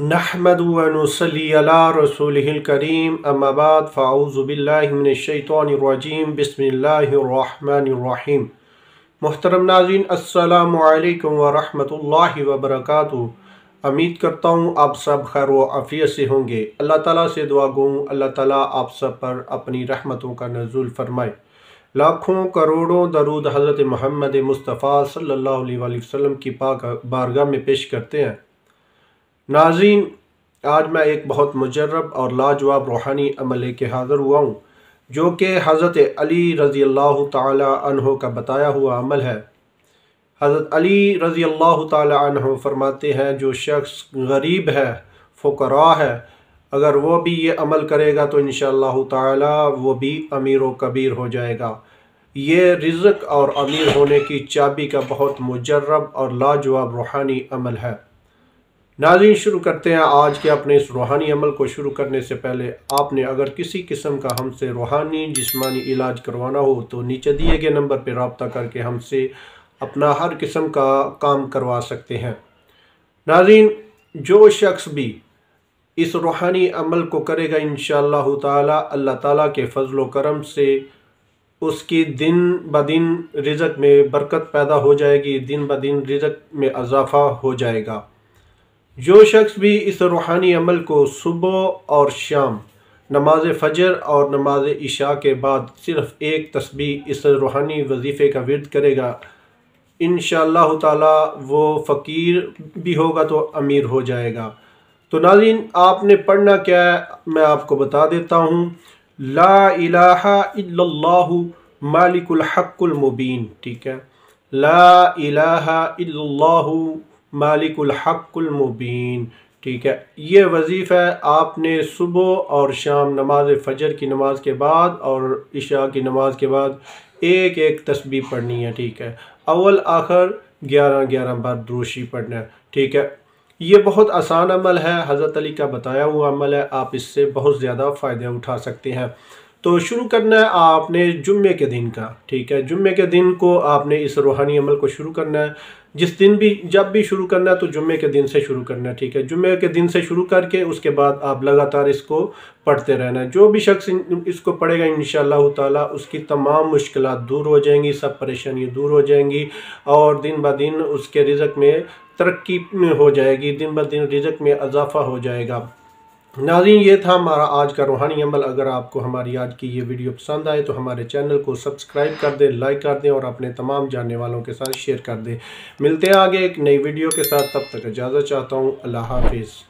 नहमदु व नुसल्ली अला रसूलिहिल करीम अम्मा बाद फ़अऊज़ु बिल्लाहि मिनश शैतानिर रजीम बिस्मिल्लाहिर रहमानिर रहीम। मुहतरम नाज़रीन, अस्सलामु अलैकुम व रहमतुल्लाहि व बरकातुहू। उम्मीद करता हूँ आप सब खैर व आफियत से होंगे। अल्लाह ताला से दुआ गो अल्लाह ताला आप सब पर अपनी रहमतों का नज़ुल फरमाए। लाखों करोड़ों दरूद हज़रत मोहम्मद मुस्तफ़ा सल्लल्लाहु अलैहि वसल्लम की पाक बारगाह में पेश करते हैं। नाज़रीन, आज मैं एक बहुत मुजर्रब और लाजवाब रूहानी अमल लेके हाज़िर हुआ हूँ, जो कि हज़रत अली रज़ी अल्लाह ताला अन्हो का बताया हुआ अमल है। हज़रत अली रज़ी अल्लाह ताला अन्हो फरमाते हैं, जो शख्स गरीब है, फ़ुक़रा है, अगर वो भी ये अमल करेगा तो इंशाअल्लाह ताला वो भी अमीर व कबीर हो जाएगा। ये रिज़्क़ और अमीर होने की चाबी का बहुत मुजर्रब और लाजवाब रूहानी अमल है। नाज़रीन, शुरू करते हैं आज के अपने इस रूहानी अमल को। शुरू करने से पहले आपने अगर किसी किस्म का हमसे रूहानी जिस्मानी इलाज करवाना हो तो नीचे दिए गए नंबर पर रब्ता करके हमसे अपना हर किस्म का काम करवा सकते हैं। नाज़रीन, जो शख्स भी इस रूहानी अमल को करेगा इंशाअल्लाह ताला अल्लाह ताला के फजल व करम से उसकी दिन ब दिन रिज़्क़ में बरकत पैदा हो जाएगी, दिन ब दिन रिज़्क़ में इजाफ़ा हो जाएगा। जो शख्स भी इस रूहानी अमल को सुबह और शाम नमाज फ़जर और नमाज इशा के बाद सिर्फ़ एक तस्बीह इस रूहानी वजीफ़े का विर्द करेगा, इंशाअल्लाह ताला वो फ़कीर भी होगा तो अमीर हो जाएगा। तो नाज़रीन, आपने पढ़ना क्या है मैं आपको बता देता हूँ। ला इलाहा इल्लल्लाहु मालिकुल हक़्क़ुल मुबीन। ठीक है, ला इलाहा इल्लल्लाहु मालिकुल हक़्क़ुल मुबीन। ठीक है, ये वजीफ़ा आपने सुबह और शाम नमाज फ़जर की नमाज के बाद और इशा की नमाज के बाद एक एक तस्बीह पढ़नी है। ठीक है, अव्वल आखिर 11-11 बार दुरूशी पढ़ना है। ठीक है, ये बहुत आसान अमल है, हज़रत अली का बताया हुआ अमल है, आप इससे बहुत ज़्यादा फ़ायदे उठा सकते हैं। तो शुरू करना है आपने जुम्मे के दिन का। ठीक है, जुम्मे के दिन को आपने इस रूहानी अमल को शुरू करना है। जिस दिन भी जब भी शुरू करना है तो जुम्मे के दिन से शुरू करना है। ठीक है, जुम्मे के दिन से शुरू करके उसके बाद आप लगातार इसको पढ़ते रहना है। जो भी शख्स इसको पढ़ेगा इंशाअल्लाह ताला उसकी तमाम मुश्किलात दूर हो जाएंगी, सब परेशानियाँ दूर हो जाएंगी और दिन ब दिन उसके रिज़्क़ में तरक्की हो जाएगी, दिन ब दिन रिज़्क़ में इजाफ़ा हो जाएगा। नाज़रीन, ये था हमारा आज का रूहानी अमल। अगर आपको हमारी आज की ये वीडियो पसंद आए तो हमारे चैनल को सब्सक्राइब कर दें, लाइक कर दें और अपने तमाम जानने वालों के साथ शेयर कर दें। मिलते हैं आगे एक नई वीडियो के साथ, तब तक इजाज़त चाहता हूँ। अल्लाह हाफिज़।